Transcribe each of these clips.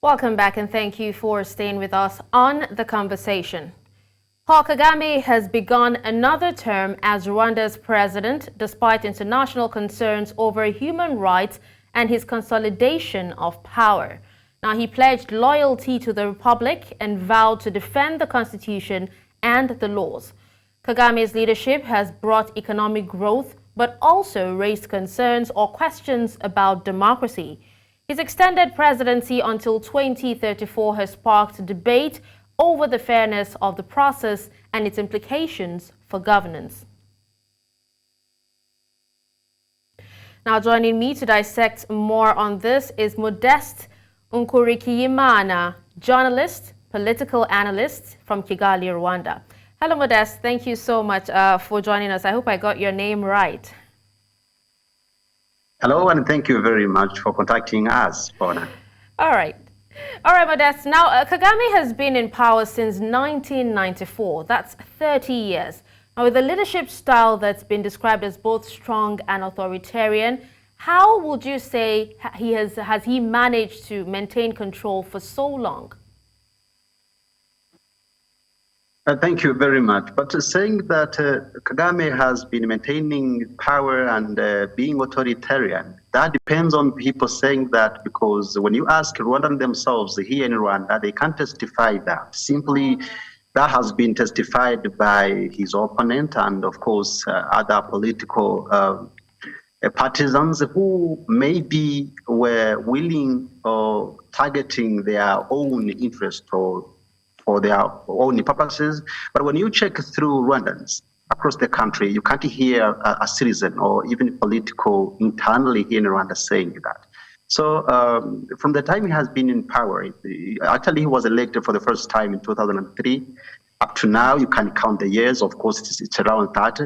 Welcome back and thank you for staying with us on The Conversation. Paul Kagame has begun another term as Rwanda's president despite international concerns over human rights and his consolidation of power. Now, he pledged loyalty to the republic and vowed to defend the constitution and the laws. Kagame's leadership has brought economic growth but also raised concerns or questions about democracy. His extended presidency until 2034 has sparked debate over the fairness of the process and its implications for governance. Now, joining me to dissect more on this is Modeste Nkurikiyimana, journalist, political analyst from Kigali, Rwanda. Hello, Modeste. Thank you so much for joining us. I hope I got your name right. Hello, and thank you very much for contacting us, Paula. All right, Modeste. Now, Kagame has been in power since 1994. That's 30 years. Now, with a leadership style that's been described as both strong and authoritarian, how would you say has he managed to maintain control for so long? Thank you very much. But saying that Kagame has been maintaining power and being authoritarian, that depends on people saying that, because when you ask Rwandans themselves here in Rwanda, they can't testify that. Simply, that has been testified by his opponent and, of course, other political partisans who maybe were willing or targeting their own interest or for their own purposes. But when you check through Rwandans across the country, you can't hear a citizen or even political internally here in Rwanda saying that. So from the time he has been in power, actually he was elected for the first time in 2003. Up to now, you can count the years. Of course, it's around that.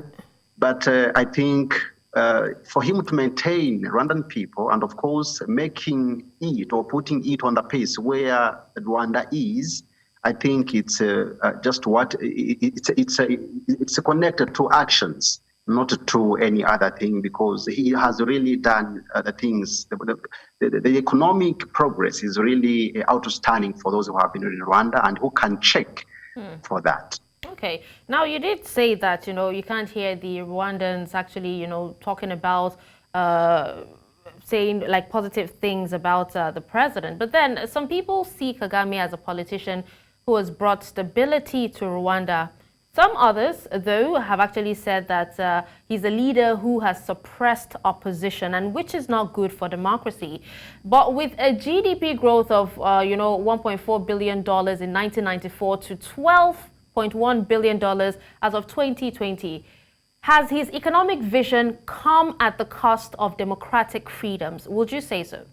But I think for him to maintain Rwandan people and, of course, making it or putting it on the pace where Rwanda is, I think it's just what it's connected to actions, not to any other thing, because he has really done the things. The economic progress is really outstanding for those who have been in Rwanda and who can check for that. Okay. Now, you did say that, you can't hear the Rwandans actually, talking about saying like positive things about the president. But then some people see Kagame as a politician who has brought stability to Rwanda. Some others, though, have actually said that he's a leader who has suppressed opposition, and which is not good for democracy. But with a GDP growth of, $1.4 billion in 1994 to $12.1 billion as of 2020, has his economic vision come at the cost of democratic freedoms? Would you say so?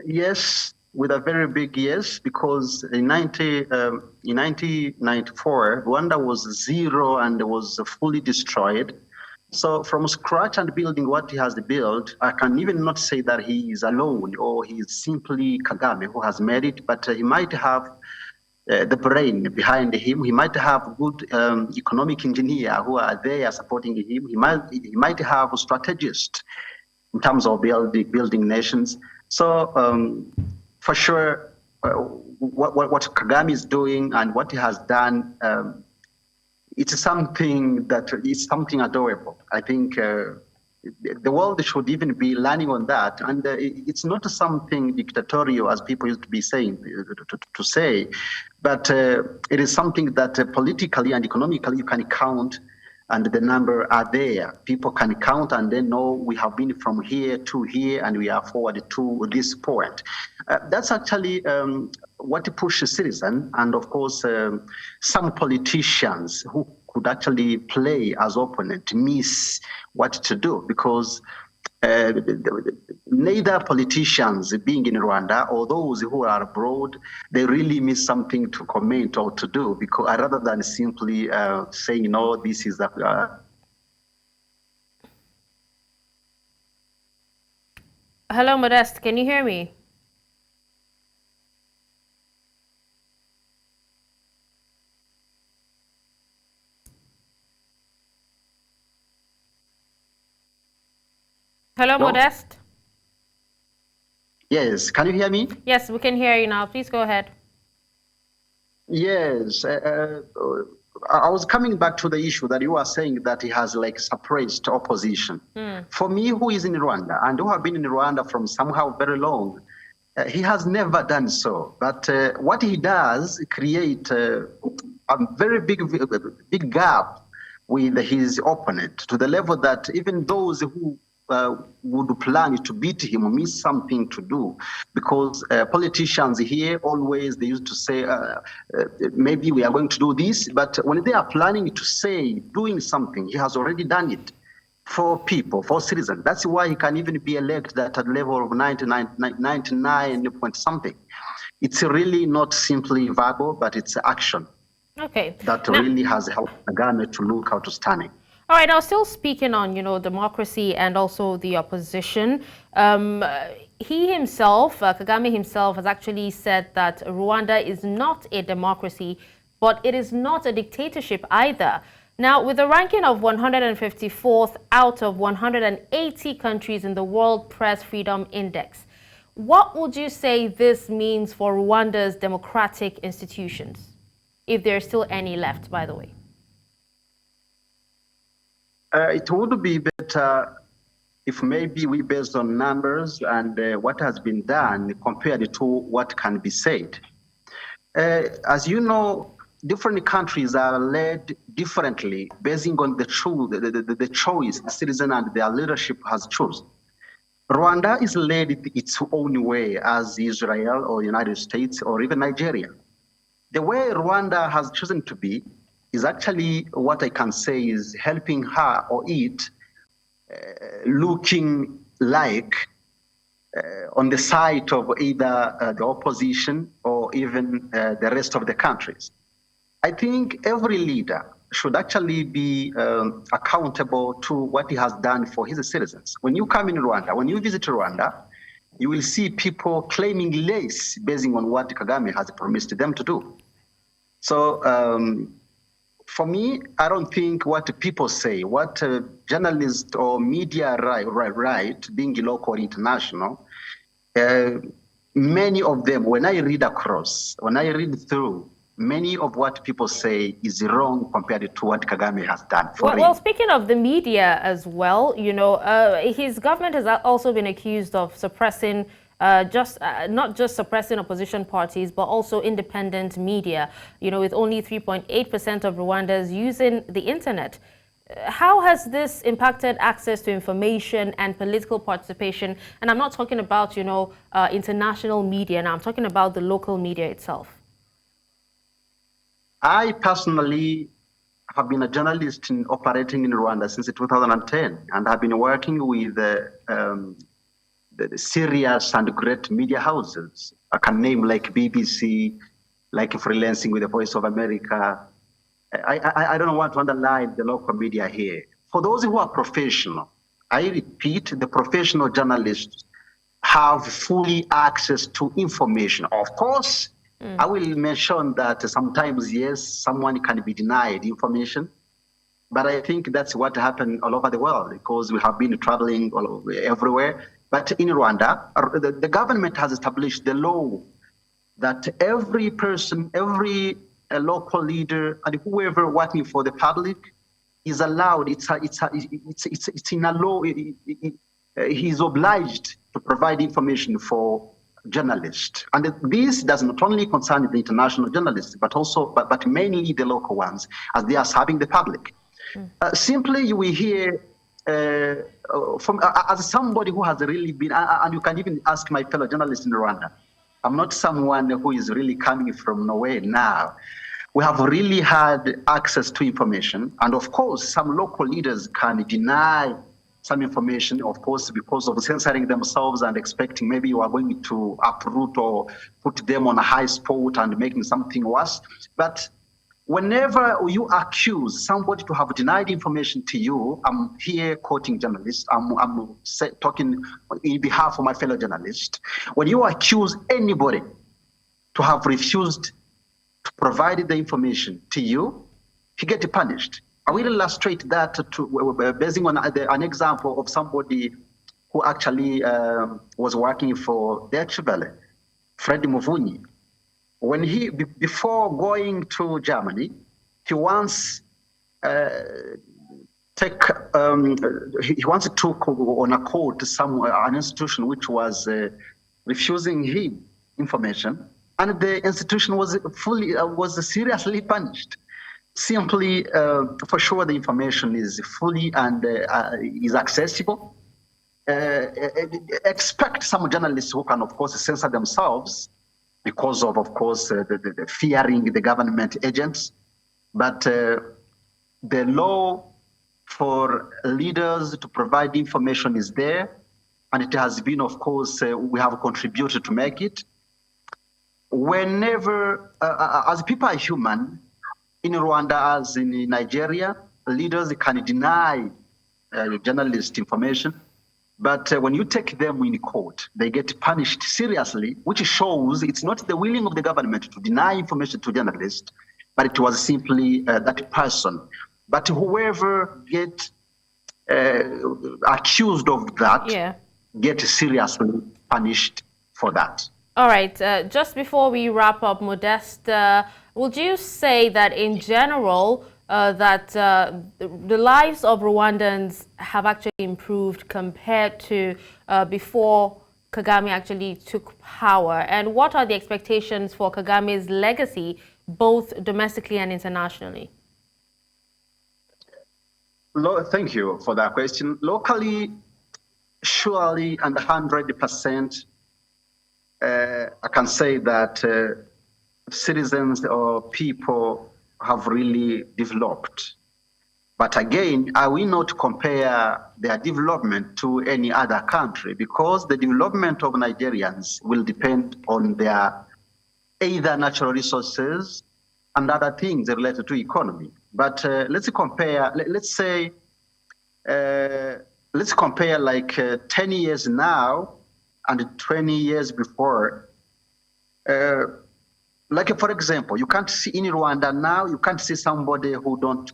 Yes, with a very big yes, because in 1994, Rwanda was zero and was fully destroyed. So from scratch and building what he has built, I can even not say that he is alone or he is simply Kagame who has made it, but he might have the brain behind him. He might have good economic engineer who are there supporting him. He might have strategists in terms of building nations. So for sure, what Kagame is doing and what he has done, it's something that is something adorable. I think the world should even be learning on that. And it's not something dictatorial, as people used to be saying, to say, but it is something that politically and economically you can count, and the number are there. People can count and they know we have been from here to here and we are forward to this point. That's actually what pushes citizens and, of course, some politicians who could actually play as opponent miss what to do, because neither politicians being in Rwanda or those who are abroad, they really miss something to comment or to do, because rather than simply saying, no, this is the... Hello, Modeste, can you hear me? Hello, Modeste. Yes, can you hear me? Yes, we can hear you now. Please go ahead. Yes, I was coming back to the issue that you are saying that he has like suppressed opposition. For me, who is in Rwanda and who have been in Rwanda from somehow very long, he has never done so. But what he does create a very big gap with his opponent to the level that even those who would plan to beat him miss something to do, because politicians here always they used to say maybe we are going to do this, but when they are planning to say doing something, he has already done it for people, for citizens. That's why he can even be elected at a level of 99 point something. It's really not simply verbal, but it's action. Okay. That really has helped Kagame to look outstanding. All right, now still speaking on, democracy and also the opposition, he himself, Kagame himself, has actually said that Rwanda is not a democracy, but it is not a dictatorship either. Now, with a ranking of 154th out of 180 countries in the World Press Freedom Index, what would you say this means for Rwanda's democratic institutions, if there are still any left, by the way? It would be better if maybe we based on numbers and what has been done compared to what can be said. As you know, different countries are led differently based on the choice the citizen and their leadership has chosen. Rwanda is led its own way as Israel or United States or even Nigeria. The way Rwanda has chosen to be is actually what I can say is helping her or it looking like on the side of either the opposition or even the rest of the countries. I think every leader should actually be accountable to what he has done for his citizens. When you come in Rwanda, when you visit Rwanda, you will see people claiming less based on what Kagame has promised them to do. So for me, I don't think what people say, what journalists or media write, being local or international, many of them, when I read through, many of what people say is wrong compared to what Kagame has done. Well, speaking of the media as well, his government has also been accused of suppressing not just suppressing opposition parties, but also independent media, with only 3.8% of Rwandans using the internet. How has this impacted access to information and political participation? And I'm not talking about, international media now. I'm talking about the local media itself. I personally have been a journalist operating in Rwanda since 2010, and have been working with the serious and great media houses. I can name like BBC, like freelancing with the Voice of America. I don't want to underline the local media here. For those who are professional, I repeat, the professional journalists have fully access to information. Of course, I will mention that sometimes, yes, someone can be denied information, but I think that's what happened all over the world because we have been traveling everywhere. But in Rwanda, the government has established the law that every person, every local leader, and whoever working for the public is allowed. It's in a law. He's obliged to provide information for journalists, and this does not only concern the international journalists, but mainly the local ones, as they are serving the public. Simply, we hear from as somebody who has really been, and you can even ask my fellow journalists in Rwanda. I'm not someone who is really coming from nowhere now. We have really had access to information, and of course, some local leaders can deny some information, of course, because of censoring themselves and expecting maybe you are going to uproot or put them on a high spot and making something worse. But whenever you accuse somebody to have denied information to you, I'm here quoting journalists, I'm talking in behalf of my fellow journalists. When you accuse anybody to have refused to provide the information to you, you get punished. I will illustrate that based on an example of somebody who actually was working for Deutsche Welle, Freddy Muvunyi. When before going to Germany, he once he once took on a call to an institution which was refusing him information, and the institution was seriously punished. Simply, for sure, the information is fully and is accessible. Expect some journalists who can, of course, censor themselves because of course, the fearing the government agents. But the law for leaders to provide information is there, and it has been, of course, we have contributed to make it. Whenever, as people are human, in Rwanda as in Nigeria, leaders can deny journalist information, but when you take them in court, they get punished seriously, which shows it's not the willing of the government to deny information to journalists, but it was simply that person. But whoever gets accused of that gets seriously punished for that. All right, just before we wrap up, Modeste, would you say that in general, that the lives of Rwandans have actually improved compared to before Kagame actually took power? And what are the expectations for Kagame's legacy, both domestically and internationally? Thank you for that question. Locally, surely and 100%, I can say that citizens or people have really developed. But again, I will not compare their development to any other country, because the development of Nigerians will depend on their either natural resources and other things related to economy. But let's compare, let's compare like 10 years now and 20 years before. Like, for example, you can't see in Rwanda now, you can't see somebody who don't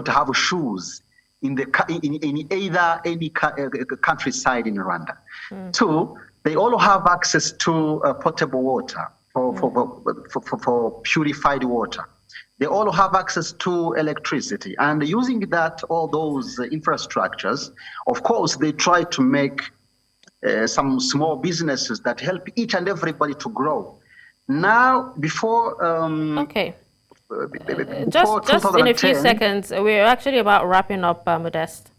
have shoes in either any countryside in Rwanda. Two, they all have access to potable water for purified water. They all have access to electricity, and using that, all those infrastructures, of course, they try to make some small businesses that help each and everybody to grow. Now, before just in a few seconds, we're actually about wrapping up, Modeste.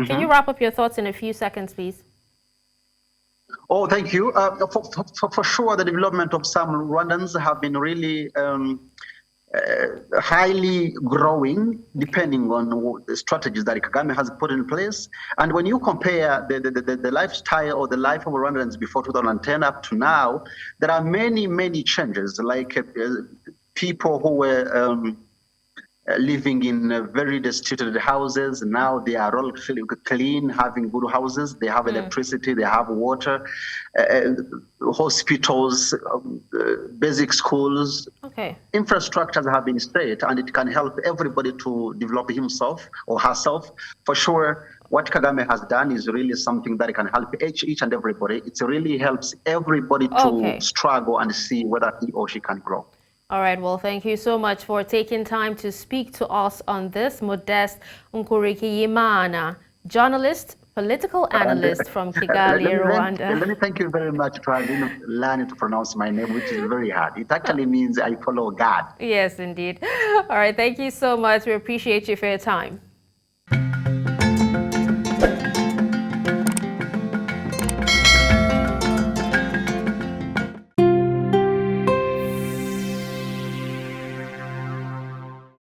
Can you wrap up your thoughts in a few seconds, please? Oh, thank you. For sure, the development of some Rwandans have been really highly growing, depending on the strategies that Kagame has put in place. And when you compare the lifestyle or the life of Rwandans before 2010 up to now, there are many changes, like people who were living in very destitute houses. Now they are all clean, having good houses. They have electricity, they have water, hospitals, basic schools. Infrastructures have been set, and it can help everybody to develop himself or herself. For sure, what Kagame has done is really something that can help each and everybody. It really helps everybody to struggle and see whether he or she can grow. All right, well, thank you so much for taking time to speak to us on this. Modeste Nkurikiyimana, journalist, political analyst from Kigali, Rwanda. Let me thank you very much for learning to pronounce my name, which is very hard. It actually means I follow God. Yes, indeed. All right, thank you so much. We appreciate you for your time.